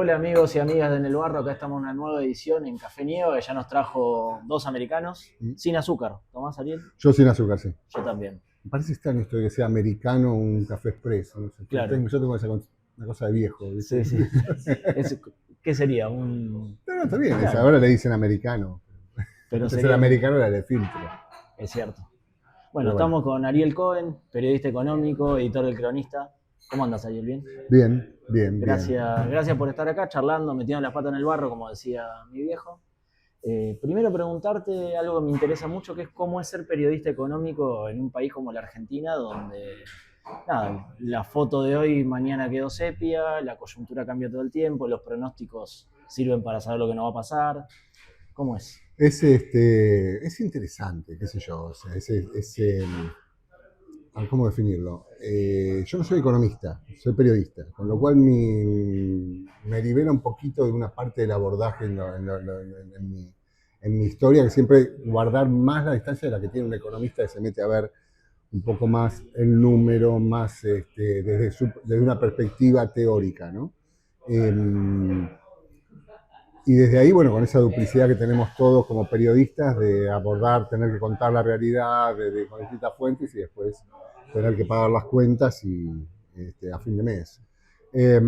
Hola amigos y amigas de En el Barro, acá estamos en una nueva edición en Café Nieva, que ya nos trajo dos americanos, sin azúcar. ¿Tomás, Ariel? Yo sin azúcar, sí. Yo también. Me parece extraño esto de que sea americano o un café expreso. No sé. Claro, Yo tengo una cosa de viejo, ¿viste? sí, sí. Es- ¿Qué sería? No, no, está bien. Claro, Ahora le dicen americano. pero Antes el sería un... americano era de filtro. Es cierto. Bueno, Pero bueno, estamos con Ariel Cohen, periodista económico, editor del Cronista. ¿Cómo andas, Ariel? ¿Bien? bien, bien, bien. Gracias por estar acá charlando, metiendo las patas en el barro, como decía mi viejo. Primero preguntarte algo que me interesa mucho, que es cómo es ser periodista económico en un país como la Argentina, donde nada, la foto de hoy mañana quedó sepia, la coyuntura cambia todo el tiempo, los pronósticos sirven para saber lo que no va a pasar. ¿Cómo es? Es interesante, qué sé yo. O sea, ¿cómo definirlo? Yo no soy economista, soy periodista, con lo cual me libera un poquito de una parte del abordaje en mi historia, que siempre guardar más la distancia de la que tiene un economista que se mete a ver un poco más el número, más desde una perspectiva teórica, ¿no? Eh, y desde ahí, bueno, con esa duplicidad que tenemos todos como periodistas de abordar, tener que contar la realidad con distintas fuentes y después tener que pagar las cuentas a fin de mes. Eh,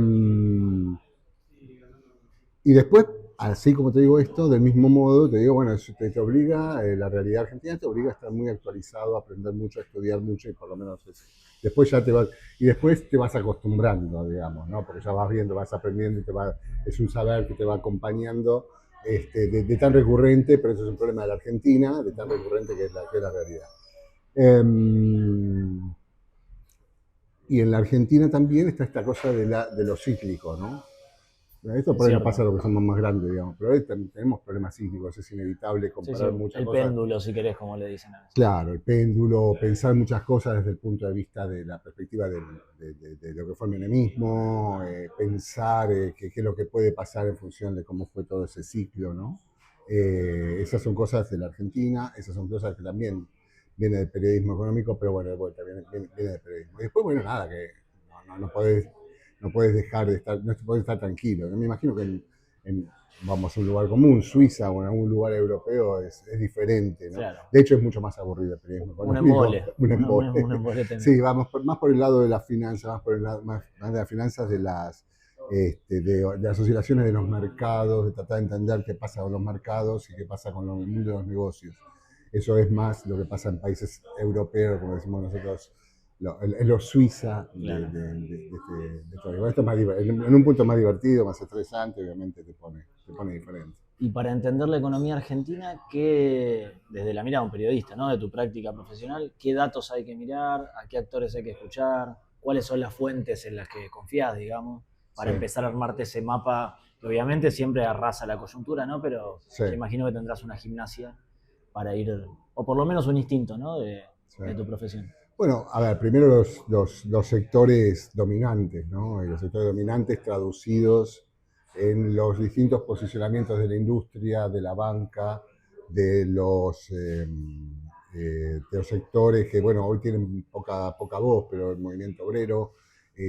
y después, así como te digo esto, del mismo modo, te digo, bueno, eso te obliga, la realidad argentina te obliga a estar muy actualizado, a aprender mucho, a estudiar mucho y por lo menos después ya te vas, y después te vas acostumbrando, digamos, ¿no? Porque ya vas viendo, vas aprendiendo y es un saber que te va acompañando de tan recurrente, pero eso es un problema de la Argentina, de tan recurrente que es la realidad. Eh, y en la Argentina también está esta cosa de lo cíclico, ¿no? Esto Es por ahí no pasa cierto. a lo que somos más grandes, digamos, pero hoy tenemos problemas sísmicos, es inevitable Sí, sí, comparar muchas el cosas. péndulo, si querés, como le dicen a veces. Claro, el péndulo, pensar muchas cosas desde el punto de vista de la perspectiva de lo que fue el menemismo, pensar qué es lo que puede pasar en función de cómo fue todo ese ciclo, ¿no? Esas son cosas de la Argentina, esas son cosas que también viene del periodismo económico, pero bueno, de vuelta, viene del periodismo. Y después, bueno, nada, que no puedes dejar de estar, no puedes estar tranquilo. ¿No? Me imagino que vamos a un lugar común, Suiza o en algún lugar europeo es diferente, ¿no? Claro. De hecho, es mucho más aburrido el periodismo Un económico, embole. un Un embole. embole tremendo. Sí, más por el lado de las finanzas, más por el lado más de las finanzas, de las oscilaciones de los mercados, de tratar de entender qué pasa con los mercados y qué pasa con el mundo de los negocios. Eso es más lo que pasa en países europeos, como decimos nosotros, lo Suiza Claro. de todo. Esto es más en un punto más divertido, más estresante, obviamente te pone diferente. Y para entender la economía argentina, desde la mirada de un periodista, ¿no? De tu práctica profesional, ¿qué datos hay que mirar? ¿A qué actores hay que escuchar? ¿Cuáles son las fuentes en las que confías, digamos, para Sí, empezar a armarte ese mapa que obviamente siempre arrasa la coyuntura, ¿no? Pero sí, yo imagino que tendrás una gimnasia para ir, o por lo menos un instinto, ¿no? sí. De tu profesión. Bueno, a ver, primero los sectores dominantes, ¿no? Y los sectores dominantes traducidos en los distintos posicionamientos de la industria, de la banca, de los sectores que, bueno, hoy tienen poca voz, pero el movimiento obrero,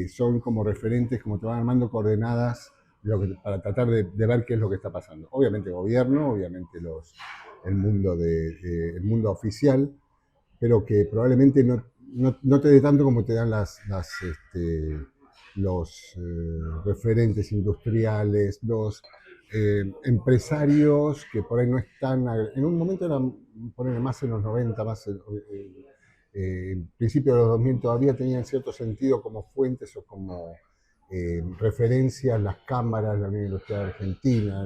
son como referentes, como te van armando coordenadas para tratar de ver qué es lo que está pasando. Obviamente gobierno, obviamente el mundo oficial, pero que probablemente no te dé tanto como te dan los referentes industriales, los empresarios que por ahí no están, en un momento eran, poner más en los 90 más en principio de los 2000 todavía tenían cierto sentido como fuentes o como referencias las cámaras, la Unión Industrial Argentina,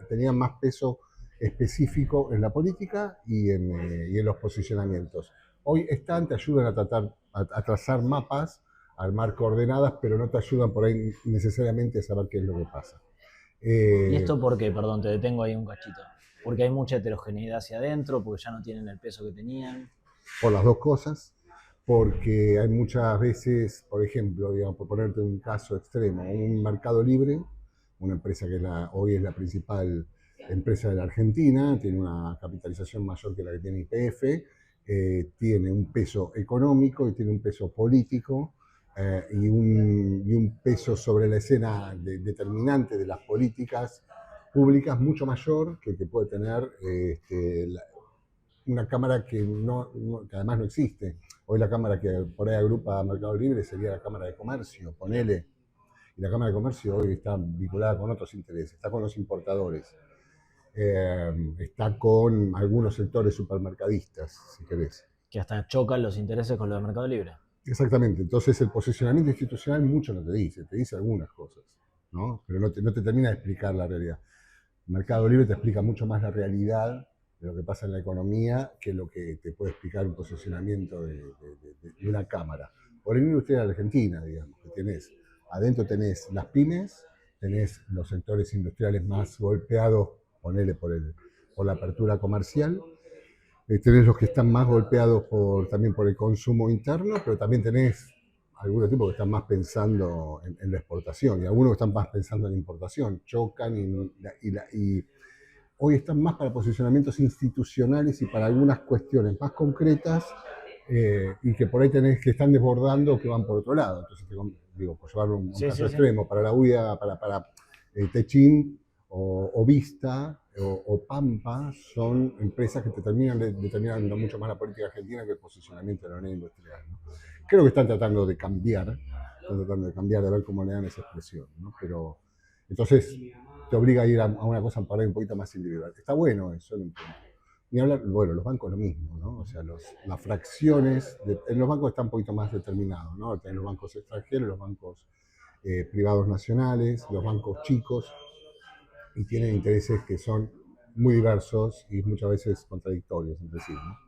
tenían más peso específico en la política y en los posicionamientos. Hoy están, te ayudan a trazar mapas, a armar coordenadas, pero no te ayudan por ahí necesariamente a saber qué es lo que pasa. ¿Y Eh, esto por qué? Perdón, te detengo ahí un cachito. Porque hay mucha heterogeneidad hacia adentro, porque ya no tienen el peso que tenían. por las dos cosas, porque hay muchas veces, por ejemplo, digamos, por ponerte un caso extremo, un mercado libre, una empresa que hoy es la principal empresa de la Argentina, tiene una capitalización mayor que la que tiene YPF, tiene un peso económico y tiene un peso político y un peso sobre la escena determinante de las políticas públicas mucho mayor que el que puede tener una cámara que además no existe. Hoy la cámara que por ahí agrupa a Mercado Libre sería la Cámara de Comercio, ponele. Y la Cámara de Comercio hoy está vinculada con otros intereses, está con los importadores, está con algunos sectores supermercadistas, si querés. Que hasta chocan los intereses con los de Mercado Libre. Exactamente, entonces el posicionamiento institucional mucho no te dice algunas cosas, ¿no? Pero no te termina de explicar la realidad. Mercado Libre te explica mucho más la realidad de lo que pasa en la economía que lo que te puede explicar un posicionamiento de una cámara. Por la Unión Industrial Argentina, digamos, que adentro tenés las pymes, tenés los sectores industriales más golpeados, ponele por la apertura comercial, tenés los que están más golpeados también por el consumo interno, pero también tenés algunos tipos que están más pensando en la exportación y algunos que están más pensando en la importación. Chocan y hoy están más para posicionamientos institucionales y para algunas cuestiones más concretas y que por ahí que están desbordando o que van por otro lado. Entonces, digo, por llevarlo a un Sí, caso sí, sí. extremo, para la UIA, para Techin o Vista o Pampa son empresas que te terminan determinando mucho más la política argentina que el posicionamiento de la unidad industrial, ¿no? Creo que están tratando de cambiar, de ver cómo le dan esa expresión, ¿no? Pero entonces te obliga a ir a una cosa por ahí un poquito más individual. Está bueno eso, ni hablar, bueno, los bancos lo mismo, ¿no? O sea, las fracciones, en los bancos está un poquito más determinado, ¿no? Tenés los bancos extranjeros, los bancos privados nacionales, los bancos chicos, y tienen intereses que son muy diversos y muchas veces contradictorios entre sí, ¿no?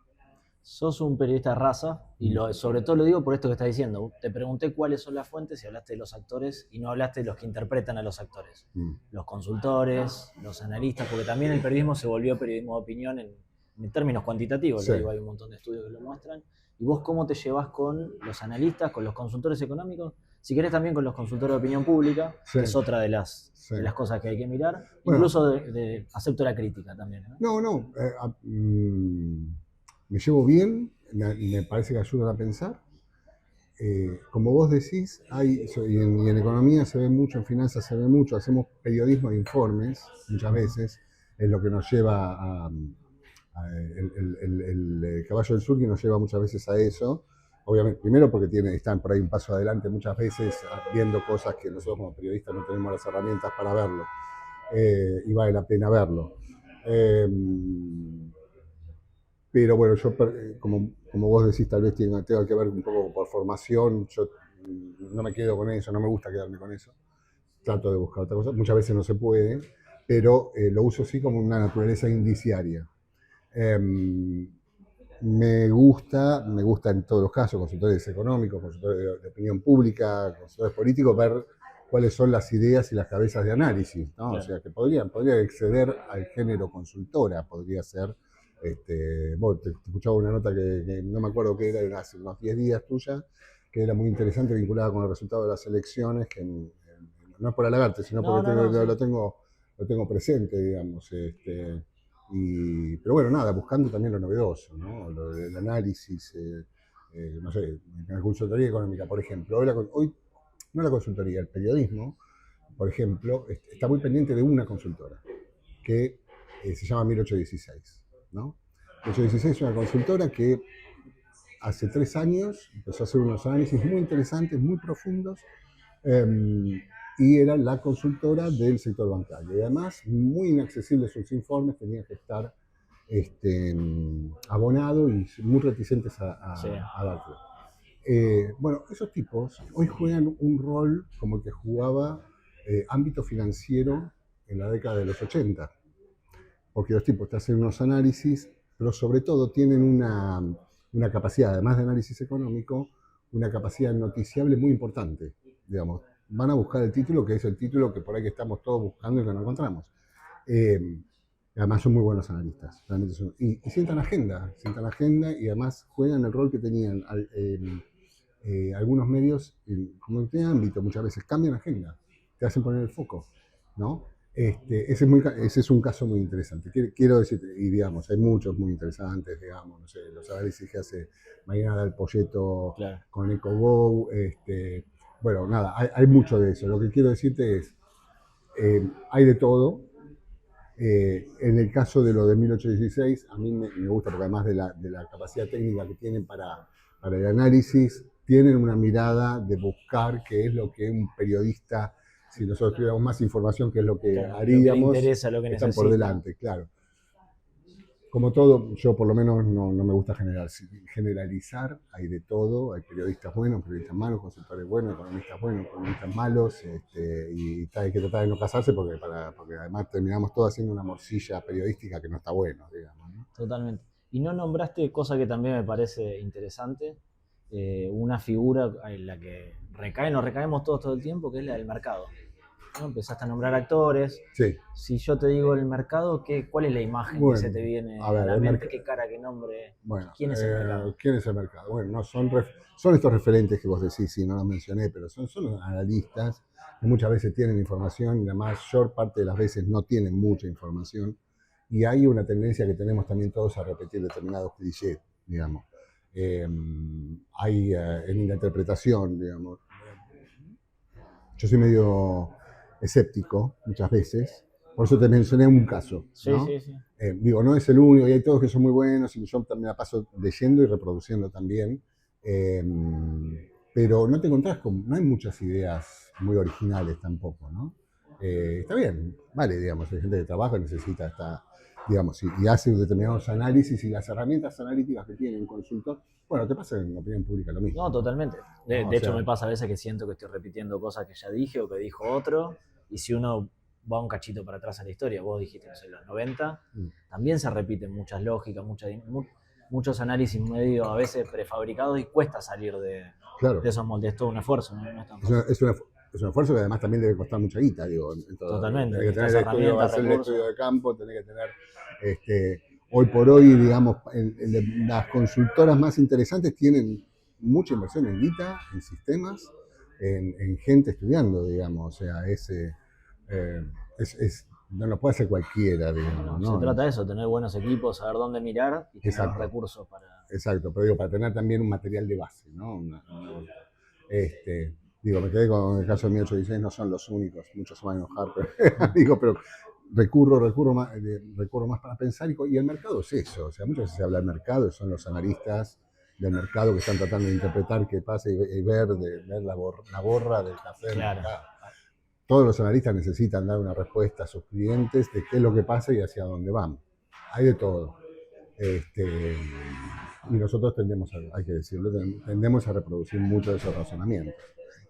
Sos un periodista de raza y sobre todo lo digo por esto que estás diciendo. Te pregunté cuáles son las fuentes y hablaste de los actores y no hablaste de los que interpretan a los actores. Los consultores, los analistas, porque también el periodismo se volvió periodismo de opinión en términos cuantitativos. Sí. Lo digo, hay un montón de estudios que lo muestran. ¿Y vos cómo te llevas con los analistas, con los consultores económicos? Si querés también con los consultores de opinión pública, Sí. que es otra de las Sí. cosas que hay que mirar. Bueno. Incluso acepto la crítica también, ¿no? No. Me llevo bien, me parece que ayudan a pensar. Como vos decís, y en economía se ve mucho, en finanzas se ve mucho, hacemos periodismo de informes muchas veces, es lo que nos lleva el caballo del sur, que nos lleva muchas veces a eso. Obviamente, primero porque están por ahí un paso adelante muchas veces viendo cosas que nosotros como periodistas no tenemos las herramientas para verlo, y vale la pena verlo. Pero bueno, yo, como vos decís, tal vez tenga que ver un poco por formación. Yo no me quedo con eso, no me gusta quedarme con eso. Trato de buscar otra cosa. Muchas veces no se puede, pero lo uso sí como una naturaleza indiciaria. Me gusta en todos los casos, consultores económicos, consultores de opinión pública, consultores políticos, ver cuáles son las ideas y las cabezas de análisis, ¿no? Claro. O sea, que podría exceder al género consultora, podría ser. Vos te escuchaba una nota que no me acuerdo qué era hace unos 10 días tuya, que era muy interesante, vinculada con el resultado de las elecciones, que no es por halagarte, sino porque Sí. lo tengo presente, digamos. Pero bueno, nada, buscando también lo novedoso, ¿no? El análisis, no sé, en la consultoría económica, por ejemplo. Hoy, no la consultoría, el periodismo, por ejemplo, está muy pendiente de una consultora, que se llama 1816, ¿no? 1816 es una consultora que hace 3 años empezó a hacer unos análisis muy interesantes, muy profundos, y era la consultora del sector bancario. Y además, muy inaccesibles sus informes, tenían que estar abonados y muy reticentes Sí. a dártelo. Bueno, esos tipos hoy juegan un rol como el que jugaba ámbito financiero en la década de los 80, porque los tipos te hacen unos análisis, pero sobre todo tienen una capacidad, además de análisis económico, una capacidad noticiable muy importante, digamos. Van a buscar el título, que es el título que por ahí que estamos todos buscando y que no encontramos. Además son muy buenos analistas, realmente y sientan agenda y además juegan el rol que tenían algunos medios, como en este ámbito muchas veces, cambian agenda, te hacen poner el foco, ¿no? Ese es un caso muy interesante. Quiero decir, y digamos, hay muchos muy interesantes, digamos, no sé, los análisis que hace Mariana Del Poyeto Claro, con EcoGo. Bueno, nada, hay mucho de eso. Lo que quiero decirte es, hay de todo. En el caso de lo de 1816, a mí me gusta porque además de la capacidad técnica que tienen para el análisis, tienen una mirada de buscar qué es lo que un periodista, si nosotros tuviéramos más información, qué es lo que claro. Lo que le haríamos, interesa, lo que están por necesita. delante, claro. Como todo, yo por lo menos no me gusta generalizar, hay de todo, hay periodistas buenos, periodistas malos, consultores buenos, buenos, economistas malos, y hay que tratar de no casarse porque además terminamos todos haciendo una morcilla periodística que no está bueno, digamos, ¿no? Totalmente. Y no nombraste, cosa que también me parece interesante, una figura en la que nos recaemos todos todo el tiempo, que es la del mercado. ¿No? Empezaste a nombrar actores. Sí, Si yo te digo el mercado, ¿cuál es la imagen que se bueno, te a viene a ver, la mente? ¿Qué cara, qué nombre? bueno, ¿Quién es el mercado? ¿quién es el mercado? Bueno, no, son estos referentes que vos decís, sí, no los mencioné, pero son los analistas que muchas veces tienen información y la mayor parte de las veces no tienen mucha información. Y hay una tendencia que tenemos también todos a repetir determinados clichés, digamos. En la interpretación, digamos. Yo soy medio escéptico muchas veces, por eso te mencioné un caso, Sí, ¿no? sí, sí. Digo, no es el único, y hay todos que son muy buenos, y yo también la paso leyendo y reproduciendo también, eh, pero no te encontrás no hay muchas ideas muy originales tampoco, ¿no? Está bien, vale, digamos, hay gente que trabaja y necesita digamos, y hace determinados análisis y las herramientas analíticas que tiene un consultor, bueno, te pasa en la opinión pública lo mismo, No, ¿no? totalmente. ¿No? O De hecho, sea, me pasa a veces que siento que estoy repitiendo cosas que ya dije o que dijo otro. Y si uno va un cachito para atrás en la historia, vos dijiste, no sé, los 90, mm, también se repiten muchas lógicas, muchos análisis medio a veces prefabricados y cuesta salir de claro. esos moldes. Es todo un esfuerzo, ¿no? No es tan Es, una- fácil. es, una- es un esfuerzo que además también debe costar mucha guita, digo, en todo. Totalmente. Tenés que tener Necesitas el estudio, herramientas, hacer el recursos. estudio de campo, tenés que tener, hoy por hoy, digamos, las consultoras más interesantes tienen mucha inversión en guita, en sistemas, en gente estudiando, digamos, o sea, no lo puede hacer cualquiera, digamos, Se ¿no? trata de eso, tener buenos equipos, saber dónde mirar y tener los Exacto, recursos para... exacto, pero digo, para tener también un material de base, ¿no? Digo, me quedé con el caso de 1816, no son los únicos, muchos se van a enojar, pero, digo, pero recurro más para pensar y el mercado es eso, o sea, muchas veces se habla del mercado y son los analistas del mercado que están tratando de interpretar qué pasa y ver la borra del café del Claro. mercado. Todos los analistas necesitan dar una respuesta a sus clientes de qué es lo que pasa y hacia dónde van. Hay de todo. Y nosotros hay que decirlo, tendemos a reproducir mucho de esos razonamientos.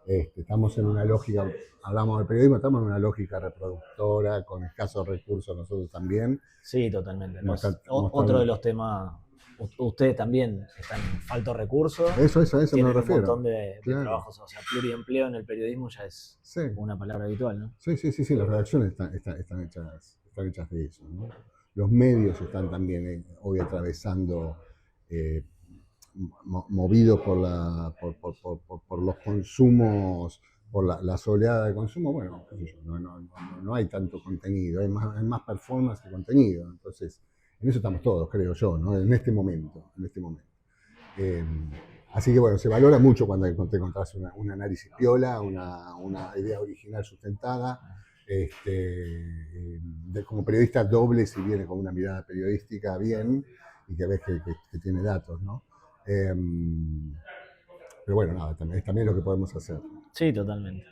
Estamos en una lógica, hablamos del periodismo, estamos en una lógica reproductora, con escasos recursos nosotros también. Sí, totalmente. Otro de Mostrando, los temas, ustedes también están faltos de recursos, a eso me tienen un refiero. montón de Claro. trabajos, o sea, pluriempleo en el periodismo ya es Sí, una palabra habitual, ¿no? sí, las redacciones están hechas de eso, ¿no? Los medios están también hoy atravesando, eh, movidos por los consumos, por las oleadas de consumo. Bueno, qué sé yo, no hay tanto contenido, hay más performance que contenido. Entonces, en eso estamos todos, creo yo, ¿no? En este momento. Eh, Así que bueno, se valora mucho cuando te encontrás un análisis piola, una idea original sustentada. Como periodista doble, si viene con una mirada periodística bien y que ves que tiene datos, ¿no? Eh, pero bueno, nada, también es lo que podemos hacer. Sí, totalmente.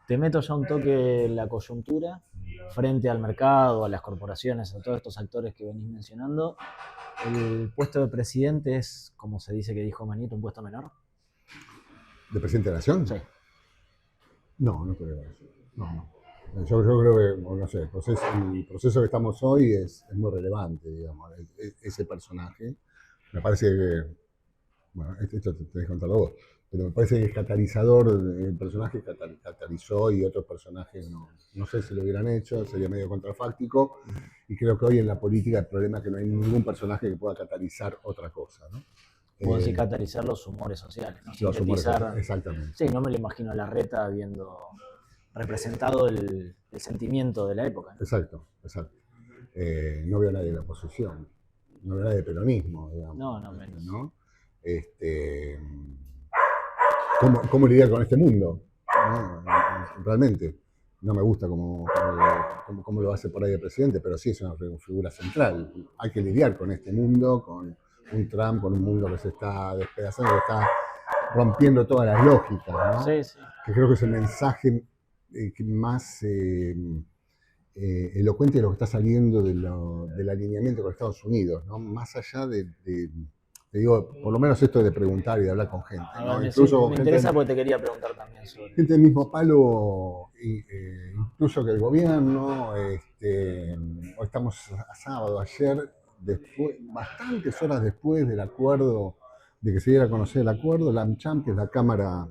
Te meto ya un toque en la coyuntura frente al mercado, a las corporaciones, a todos estos actores que venís mencionando. ¿El puesto de presidente es, como se dice que dijo Manito, un puesto menor? ¿De presidente de la Nación? Sí. No creo eso. No. Yo creo que, no sé, el proceso que estamos hoy es muy relevante, digamos, ese personaje. Me parece que, bueno, esto te tenés que contarlo vos, pero me parece que es catalizador, el personaje catalizó y otros personajes no sé si lo hubieran hecho, sería medio contrafáctico, y creo que hoy en la política el problema es que no hay ningún personaje que pueda catalizar otra cosa, ¿no? Puedo decir catalizar los humores sociales, ¿no? Los humores, Sintetizar. exactamente. Sí, no me lo imagino a Larreta habiendo representado el sentimiento de la época, ¿no? Exacto, exacto. No veo a nadie de la oposición, no veo a nadie de peronismo, digamos, No, no menos. ¿no? Este, ¿cómo lidiar con este mundo? ¿No? Realmente, no me gusta cómo lo hace por ahí el presidente, pero sí es una figura central. Hay que lidiar con este mundo, con un Trump, con un mundo que se está despedazando, que está rompiendo todas las lógicas, ¿no? Sí, sí. Que creo que es el mensaje que más elocuente de lo que está saliendo del alineamiento con Estados Unidos, ¿no? Más allá te digo, por lo menos esto de preguntar y de hablar con gente, A ¿no? ver, sí, Incluso me gente, interesa porque te quería preguntar también sobre gente del mismo palo, incluso que el gobierno, hoy estamos a sábado, ayer, después, bastantes horas después del acuerdo, de que se diera a conocer el acuerdo, la AmCham, que es la Cámara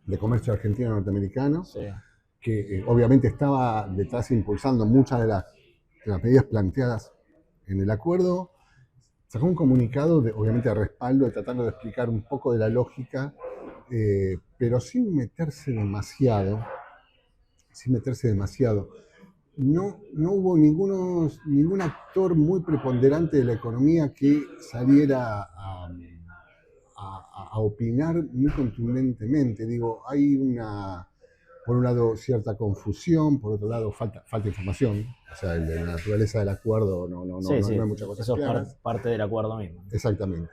de Comercio Argentino-Norteamericano, sí, que obviamente estaba detrás impulsando muchas de las medidas planteadas en el acuerdo, sacó un comunicado, obviamente de respaldo, tratando de explicar un poco de la lógica, pero sin meterse demasiado. No hubo ningún actor muy preponderante de la economía que saliera a opinar muy contundentemente. Digo, hay por un lado, cierta confusión, por otro lado, falta información. O sea, la naturaleza del acuerdo sí, no sí, hay muchas cosas eso es claras. parte del acuerdo mismo, ¿no? Exactamente.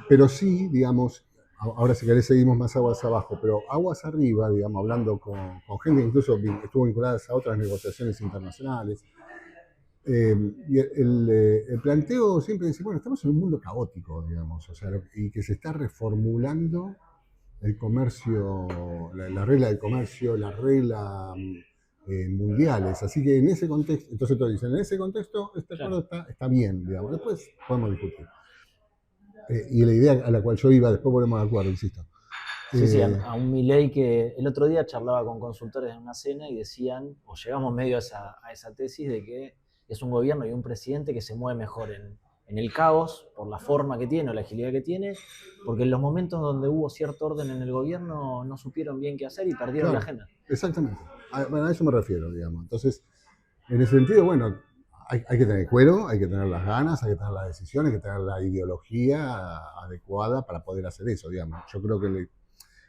Pero sí, digamos, ahora si querés seguimos más aguas abajo, pero aguas arriba, digamos, hablando con gente que incluso estuvo vinculada a otras negociaciones internacionales. Y el planteo siempre dice, bueno, estamos en un mundo caótico, digamos, o sea, y que se está reformulando el comercio, la regla del comercio, la regla mundiales. Así que en ese contexto, entonces todos dicen, en ese contexto este acuerdo Claro. está bien, digamos. Después podemos discutir. Y la idea a la cual yo iba, después ponemos de acuerdo, insisto. Sí, sí, Eh, a un Milei que el otro día charlaba con consultores en una cena y decían, o llegamos medio a esa tesis de que es un gobierno y un presidente que se mueve mejor en el caos por la forma que tiene o la agilidad que tiene, porque en los momentos donde hubo cierto orden en el gobierno no supieron bien qué hacer y perdieron la claro, agenda. exactamente. Bueno, a eso me refiero, digamos. Entonces, en ese sentido, bueno, hay que tener cuero, hay que tener las ganas, hay que tener las decisiones, hay que tener la ideología adecuada para poder hacer eso, digamos. Yo creo que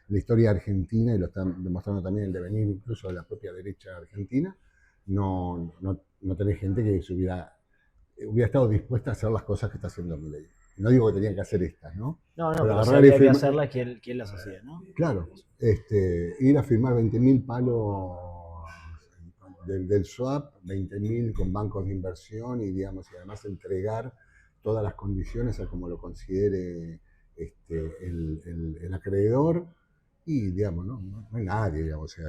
la historia argentina, y lo están demostrando también el devenir incluso de la propia derecha argentina, no tenés gente que hubiera estado dispuesta a hacer las cosas que está haciendo Milei. No digo que tenían que hacer estas, ¿no? No, no, Pero pero si agarrar y había que firmar, hacerlas, ¿quién las hacía, no? claro, ir a firmar 20.000 palos del swap, 20.000 con bancos de inversión y, digamos, y además entregar todas las condiciones a como lo considere el acreedor y, digamos, no hay nadie, digamos, o sea,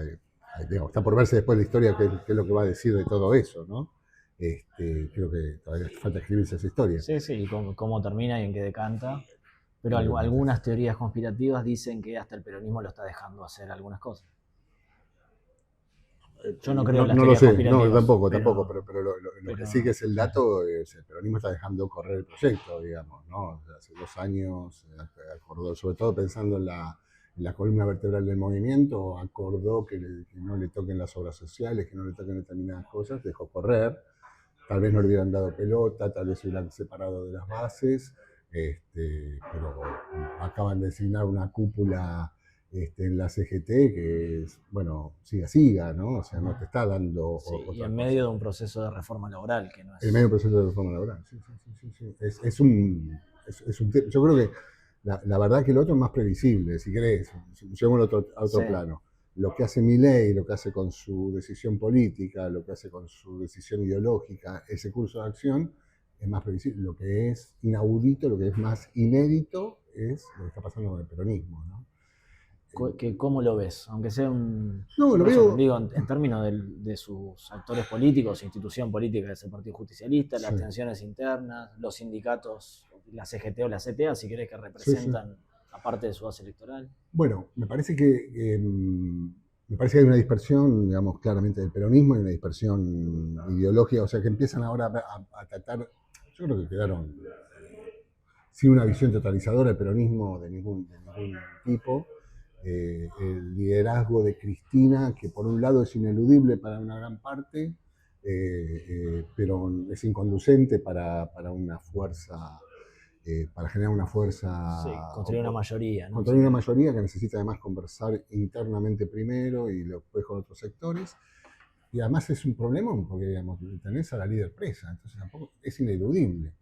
digamos, está por verse después la historia qué es lo que va a decir de todo eso, ¿no? Creo que todavía falta escribirse esa historia. Sí, sí, y cómo termina y en qué decanta. Pero Obviamente. algunas teorías conspirativas dicen que hasta el peronismo lo está dejando hacer algunas cosas. Yo no creo en las No lo teorías sé, no, conspirativas, tampoco, pero lo que sí que pero es el dato es el peronismo está dejando correr el proyecto, digamos, ¿no? O sea, hace 2 años acordó, sobre todo pensando en la columna vertebral del movimiento, acordó que no le toquen las obras sociales, que no le toquen determinadas cosas, dejó correr, tal vez no le hubieran dado pelota, tal vez se hubieran separado de las bases, pero acaban de designar una cúpula en la CGT que es, bueno, siga, ¿no? O sea, no te está dando sí, y otra en cosa. medio de un proceso de reforma laboral que no En medio del es... proceso de reforma laboral, sí, sí, sí, sí, sí. Yo creo que la verdad que el otro es más previsible, si querés, llevémoslo a Sí, otro plano. Lo que hace Milei, lo que hace con su decisión política, lo que hace con su decisión ideológica, ese curso de acción, es más previsible. Lo que es inaudito, lo que es más inédito, es lo que está pasando con el peronismo, ¿no? ¿cómo lo ves? Aunque sea un No, lo resumen, veo. digo, en términos de sus actores políticos, institución política que es el Partido Justicialista, Sí, las tensiones internas, los sindicatos, la CGT o la CTA, si querés, que sí, sí. representan aparte de su base electoral. Bueno, me parece que hay una dispersión, digamos, claramente del peronismo y una dispersión ideológica, o sea, que empiezan ahora a tratar, yo creo que quedaron sin una visión totalizadora del peronismo de ningún tipo, el liderazgo de Cristina, que por un lado es ineludible para una gran parte, pero es inconducente para una fuerza, para generar una fuerza, Sí, construir una mayoría, ¿no? construir una mayoría que necesita además conversar internamente primero y después con otros sectores. Y además es un problema porque, digamos, tenés a la líder presa, entonces tampoco es ineludible.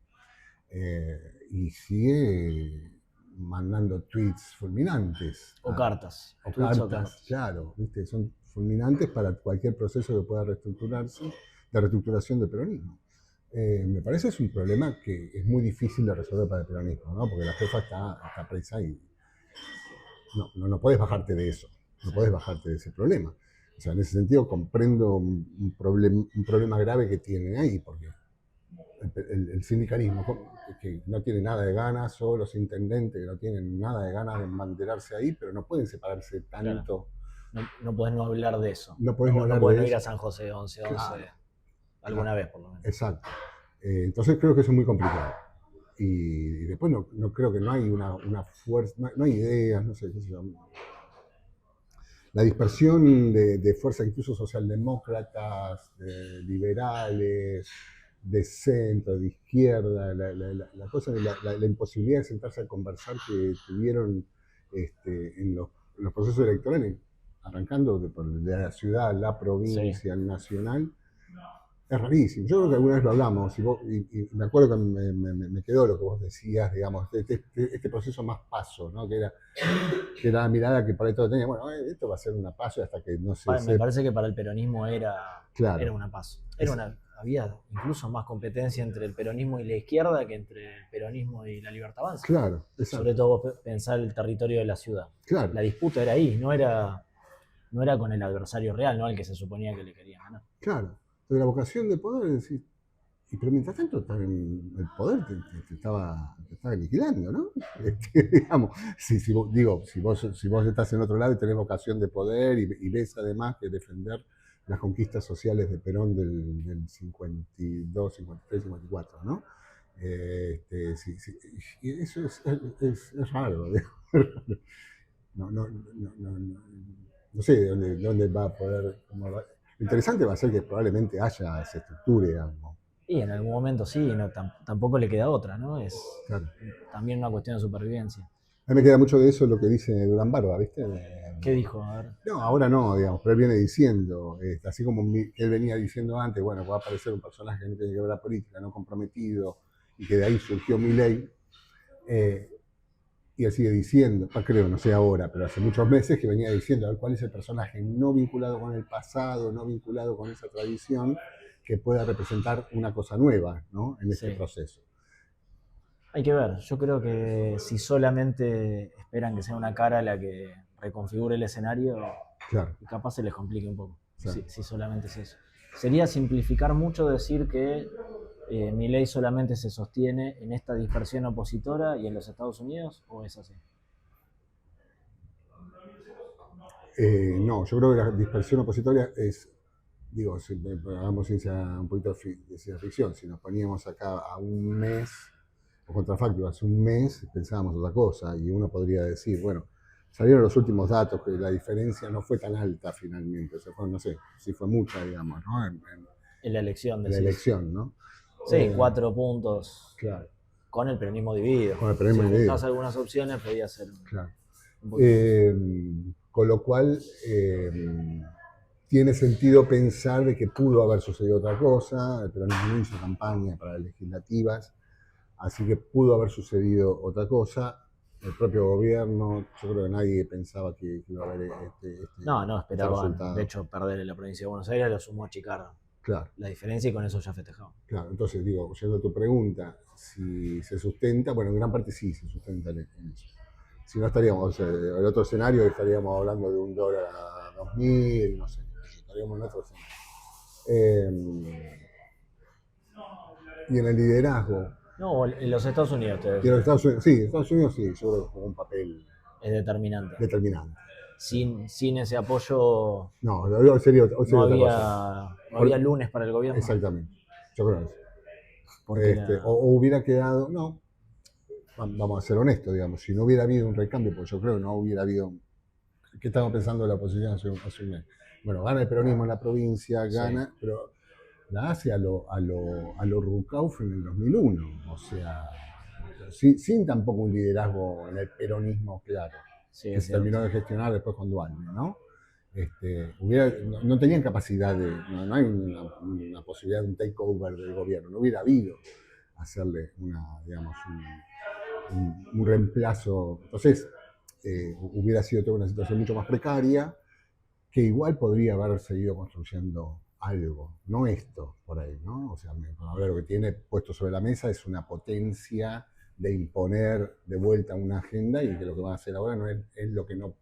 Y sigue mandando tweets fulminantes. O cartas. O Tweets o cartas, cartas. claro, ¿viste? Son fulminantes para cualquier proceso que pueda reestructurarse, de reestructuración del peronismo. Me parece es un problema que es muy difícil de resolver para el peronismo, ¿no? Porque la jefa está presa y no podés bajarte de eso, no podés bajarte de ese problema. O sea, en ese sentido comprendo un problema grave que tienen ahí, porque el sindicalismo, que no tiene nada de ganas, o los intendentes que no tienen nada de ganas de embanderarse ahí, pero no pueden separarse tanto. Claro. No podés no hablar de eso. No podés no hablar podés de no ir eso. a San José 11-11 Claro, alguna claro, vez, por lo menos. exacto. Entonces creo que eso es muy complicado. Y después no creo que no hay una fuerza, no hay ideas, no sé qué se llama. La dispersión de fuerzas incluso socialdemócratas, de liberales, de centro, de izquierda, la cosa de la imposibilidad de sentarse a conversar que tuvieron en los procesos electorales, arrancando de la ciudad, la provincia, el nacional, es rarísimo. Yo creo que alguna vez lo hablamos y me acuerdo que me quedó lo que vos decías, digamos, este proceso más paso, ¿no? Que era la mirada que por ahí todo tenía, bueno, esto va a ser una paso hasta que no se... Me parece que para el peronismo era una paso. Había incluso más competencia entre el peronismo y la izquierda que entre el peronismo y la Libertad Avanza. Claro, exacto. Sobre todo vos pensar el territorio de la ciudad. Claro. La disputa era ahí, no era con el adversario real, no al que se suponía que le querían ganar. Claro. Pero la vocación de poder, es decir, pero mientras tanto el poder te estaba aniquilando, ¿no? Digamos, si vos estás en otro lado y tenés vocación de poder y ves además que defender las conquistas sociales de Perón del 52, 53, 54, ¿no? Y eso es raro. No sé de dónde va a poder... Lo interesante va a ser que probablemente se estructure, digamos. Y en algún momento sí, tampoco le queda otra, ¿no? Es claro. También una cuestión de supervivencia. A mí me queda mucho de eso lo que dice Durán Barba, ¿viste? ¿Qué dijo? A ver. No, ahora no, digamos, pero él viene diciendo, así como él venía diciendo antes, bueno, va a aparecer un personaje que no tiene que ver la política, no comprometido, y que de ahí surgió Milei, y él sigue diciendo, creo, no sé ahora, pero hace muchos meses que venía diciendo a ver cuál es el personaje no vinculado con el pasado, no vinculado con esa tradición, que pueda representar una cosa nueva, ¿no? En este proceso. Hay que ver, yo creo que si solamente esperan que sea una cara la que reconfigure el escenario, claro. Capaz se les complique un poco, claro. si solamente es eso. Sería simplificar mucho decir que Milei solamente se sostiene en esta dispersión opositora y en los Estados Unidos, ¿o es así? No, yo creo que la dispersión opositoria es, digo, si hagamos un poquito de ciencia ficción, si nos poníamos acá a un mes, o contrafacto, hace un mes pensábamos otra cosa, y uno podría decir, bueno, salieron los últimos datos, que la diferencia no fue tan alta finalmente, o sea, no sé, si fue mucha, digamos, ¿no? En la elección. En la elección, ¿no? Sí, 4 puntos. Claro. Con el peronismo dividido. Con el peronismo dividido. Si juntás algunas opciones, podía ser. Claro. Con lo cual, tiene sentido pensar de que pudo haber sucedido otra cosa, el peronismo no hizo campaña para las legislativas, así que pudo haber sucedido otra cosa. El propio gobierno, yo creo que nadie pensaba que iba a haber no esperaban, de hecho, perder en la provincia de Buenos Aires lo sumó a achicar la diferencia y con eso ya festejaban. Claro, entonces digo, yendo a tu pregunta, si se sustenta, bueno, en gran parte sí se sustenta en eso. Si no estaríamos, o sea, el otro escenario estaríamos hablando de $1 a 2.000, no sé, estaríamos en otro escenario. Y en el liderazgo. No, en los Estados Unidos. Y en los Estados Unidos, sí, yo creo que jugó un papel. Es determinante. Determinante. Sin ese apoyo. No, hoy sería otra cosa. No había lunes para el gobierno. Exactamente. Yo creo que eso. O hubiera quedado. No, vamos a ser honestos, digamos. Si no hubiera habido un recambio, pues yo creo que no hubiera habido ¿Qué estamos pensando de la oposición hace un mes? Bueno, gana el peronismo en la provincia, Sí, gana, pero la hace a lo Rucauf en el 2001, o sea, sin tampoco un liderazgo en el peronismo claro, sí, que es se cierto. terminó de gestionar después con Dualde, ¿no? No tenían capacidad no hay una posibilidad de un takeover del gobierno, no hubiera habido hacerle digamos, un reemplazo. Entonces, hubiera sido toda una situación mucho más precaria, que igual podría haber seguido construyendo algo, no esto por ahí, ¿no? O sea, a ver, lo que tiene puesto sobre la mesa es una potencia de imponer de vuelta una agenda y que lo que van a hacer ahora no es lo que no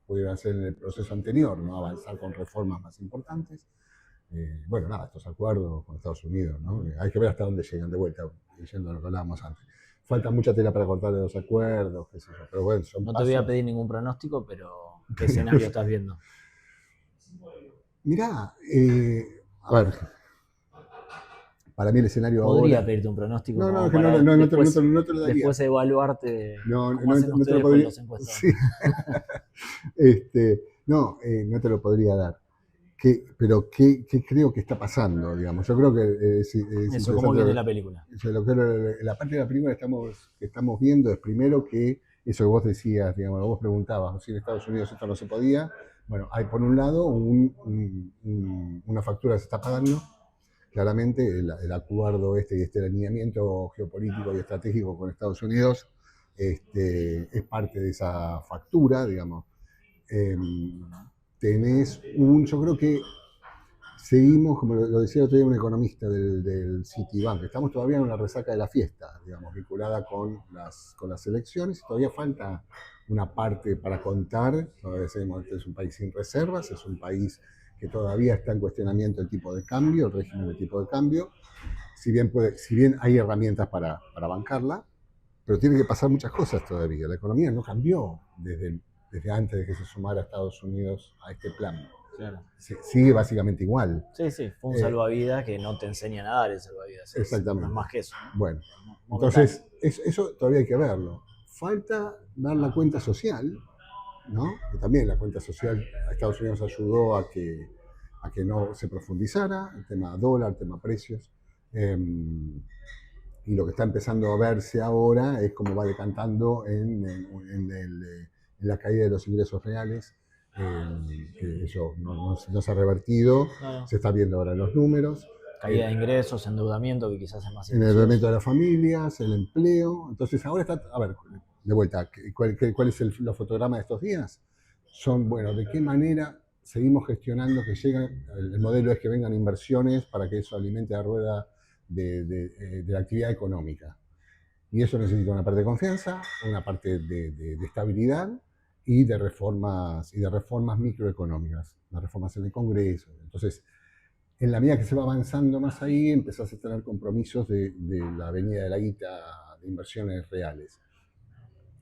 pudieron hacer en el proceso anterior, ¿no? Avanzar con reformas más importantes. Bueno, nada, estos acuerdos con Estados Unidos, ¿no? Hay que ver hasta dónde llegan de vuelta, diciendo lo que hablábamos antes. Falta mucha tela para cortar de los acuerdos, qué sé yo, pero bueno, son No te voy a pasos. pedir ningún pronóstico, pero ¿qué escenario estás viendo? Mirá, a ver, para mí el escenario Podría ahora. pedirte un pronóstico No, no, como es que no, para no, después, no te lo daría. después evaluarte No, como no, hacen no te lo ustedes con podría. los encuestadores. Sí. No, no te lo podría dar. Pero ¿qué creo que está pasando? Digamos? Yo creo que es Eso, ¿cómo interesante. viene la película? La parte de la película que estamos viendo es primero que eso que vos decías, digamos, vos preguntabas si en Estados Unidos esto no se podía. Bueno, hay por un lado una factura que se está pagando. Claramente el acuerdo y este alineamiento geopolítico y estratégico con Estados Unidos es parte de esa factura, digamos. Eh, yo creo que seguimos, como lo decía otro día un economista del Citibank, estamos todavía en una resaca de la fiesta, digamos, vinculada con las elecciones, y todavía falta una parte para contar. Todavía decimos que es un país sin reservas, es un país que todavía está en cuestionamiento el tipo de cambio, el régimen de tipo de cambio, si bien hay herramientas para bancarla, pero tiene que pasar muchas cosas todavía. La economía no cambió desde antes de que se sumara Estados Unidos a este plan. Claro. Sigue básicamente igual. Sí, sí, fue un Eh, salvavidas que no te enseñan a dar el salvavidas. No es Exactamente. más que eso, ¿no? Bueno, Momentáneo. entonces eso todavía hay que verlo. Falta dar la cuenta social, ¿no? Que también la cuenta social a Estados Unidos ayudó a que no se profundizara, el tema dólar, el tema precios. Y lo que está empezando a verse ahora es cómo va decantando en la caída de los ingresos reales, que eso no se ha revertido, No, no. se está viendo ahora en los números, Caída de ingresos, endeudamiento, que quizás es más en el endeudamiento silencioso. de las familias, el empleo. Entonces ahora está, a ver, de vuelta, ¿cuál es los fotogramas de estos días? Son, bueno, ¿de qué manera seguimos gestionando que llegan? El modelo es que vengan inversiones para que eso alimente la rueda de la actividad económica. Y eso necesita una parte de confianza, una parte de estabilidad y de reformas microeconómicas, las reformas en el Congreso. Entonces, en la medida que se va avanzando más ahí, empezás a tener compromisos de la venida de la guita de inversiones reales.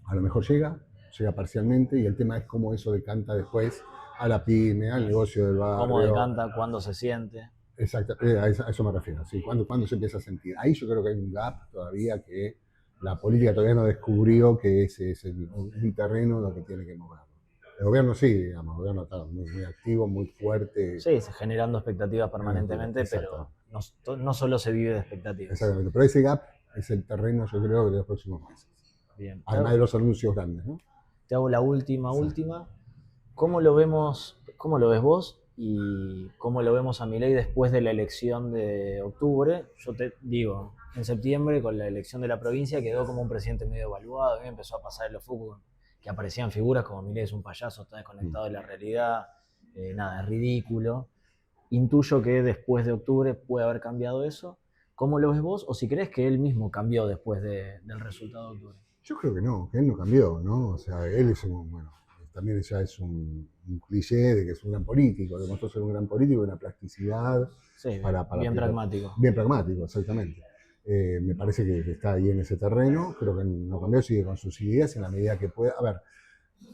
A lo mejor llega parcialmente, y el tema es cómo eso decanta después a la pyme, al negocio del ¿Cómo barrio. decanta? ¿Cuándo se siente? Exacto, a eso me refiero, ¿sí? ¿Cuándo se empieza a sentir? Ahí yo creo que hay un gap todavía que la política todavía no descubrió que ese es un terreno en lo que tiene que mover. El gobierno sí, digamos, el gobierno está muy activo, muy fuerte. Sí, generando expectativas permanentemente, pero Exactamente, no solo se vive de expectativas. exactamente. Pero ese gap es el terreno, yo creo, de los próximos meses. Bien, Además de los anuncios grandes, ¿no? te hago la Sí. última. ¿Cómo lo ves vos y cómo lo vemos a Milei después de la elección de octubre? Yo te digo, en septiembre con la elección de la provincia quedó como un presidente medio evaluado, y empezó a pasar en los fútbol que aparecían figuras como Milei es un payaso, está desconectado de la realidad, nada, es ridículo. Intuyo que después de octubre puede haber cambiado eso. ¿Cómo lo ves vos? O si crees que él mismo cambió después del resultado de octubre. Yo creo que él no cambió, ¿no? O sea, él es bueno, también ya es un cliché de que es un gran político, demostró ser un gran político y una plasticidad Sí, para bien aplicar. pragmático. Bien pragmático, exactamente. Me parece que está ahí en ese terreno, creo que no cambió, sigue con sus ideas en la medida que pueda. A ver,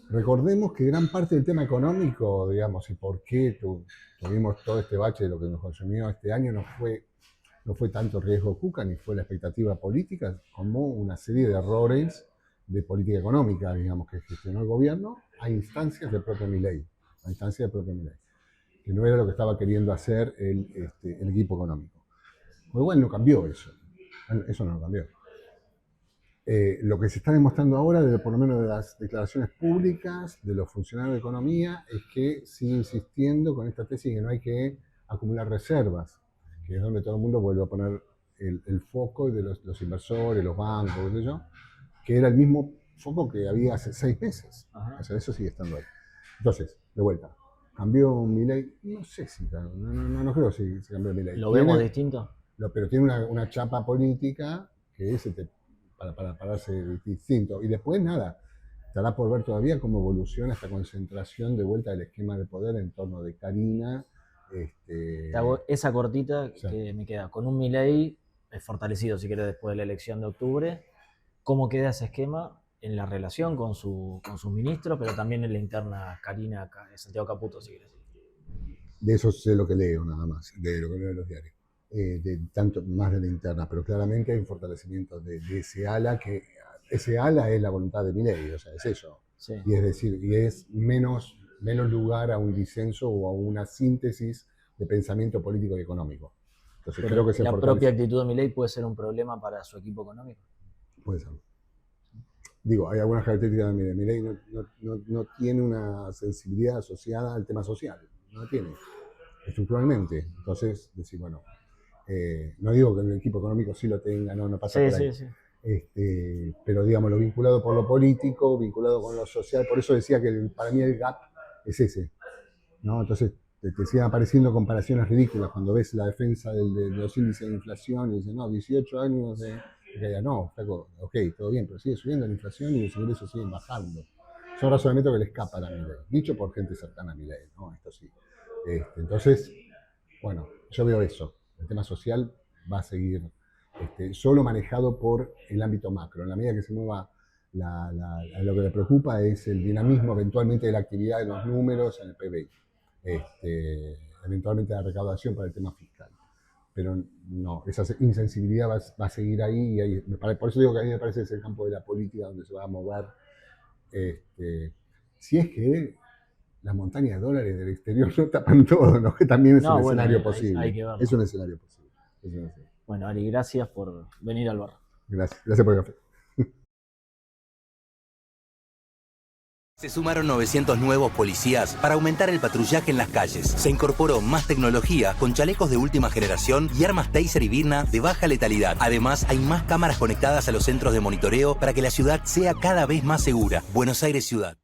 recordemos que gran parte del tema económico, digamos, y por qué tuvimos todo este bache de lo que nos consumió este año, no fue tanto riesgo Cuca ni fue la expectativa política como una serie de errores de política económica, digamos, que gestionó el gobierno, a instancias del propio Milei, que no era lo que estaba queriendo hacer el equipo económico. Uruguay no cambió eso no lo cambió. Lo que se está demostrando ahora, por lo menos de las declaraciones públicas de los funcionarios de economía, es que sigue insistiendo con esta tesis que no hay que acumular reservas, que es donde todo el mundo vuelve a poner el foco de los inversores, los bancos, qué sé yo, que era el mismo foco que había hace 6 meses. O sea, eso sigue estando ahí. Entonces, de vuelta, ¿cambió Milei? No sé si, no creo si cambió Milei. ¿Lo vemos distinto? Pero tiene una chapa política que es para pararse distinto. Y después, nada, estará por ver todavía cómo evoluciona esta concentración de vuelta del esquema de poder en torno de Karina. Te hago esa cortita que me queda. Con un Milei fortalecido, si querés, después de la elección de octubre, ¿cómo queda ese esquema en la relación con sus ministros, pero también en la interna Karina, Santiago Caputo, si querés? De eso sé lo que leo nada más, de lo que leo en los diarios. Tanto más de la interna, pero claramente hay un fortalecimiento de ese ala, que ese ala es la voluntad de Milei, o sea, es eso. Sí. Y es decir, y es menos lugar a un disenso o a una síntesis de pensamiento político y económico. Entonces, creo que la propia actitud de Milei puede ser un problema para su equipo económico. Puede ser. Digo, hay algunas características de Milei. No tiene una sensibilidad asociada al tema social, no la tiene, estructuralmente. Entonces, decir, bueno, no digo que el equipo económico sí lo tenga, no pasa por ahí. Sí. Pero digamos, lo vinculado por lo político, vinculado con lo social, por eso decía que para mí el gap es ese, ¿no? Entonces te siguen apareciendo comparaciones ridículas cuando ves la defensa de los índices de inflación y dicen, no, 18 años no, flaco, ok, todo bien, pero sigue subiendo la inflación y los ingresos siguen bajando. Son razonamientos que le escapan a Milei, dicho por gente cercana a Milei, ¿no? Esto sí. Entonces, bueno, yo veo eso. El tema social va a seguir solo manejado por el ámbito macro. En la medida que se mueva, lo que le preocupa es el dinamismo eventualmente de la actividad de los números en el PBI. Eventualmente la recaudación para el tema fiscal. Pero no, esa insensibilidad va a seguir ahí. Por eso digo que a mí me parece que es el campo de la política donde se va a mover. Si es que las montañas de dólares del exterior no tapan todo, ¿no? Que también es un escenario posible. Hay que verlo. Es un escenario posible. Bueno, Ari, gracias por venir al bar. Gracias por el café. Se sumaron 900 nuevos policías para aumentar el patrullaje en las calles. Se incorporó más tecnología con chalecos de última generación y armas Taser y Birna de baja letalidad. Además, hay más cámaras conectadas a los centros de monitoreo para que la ciudad sea cada vez más segura. Buenos Aires Ciudad.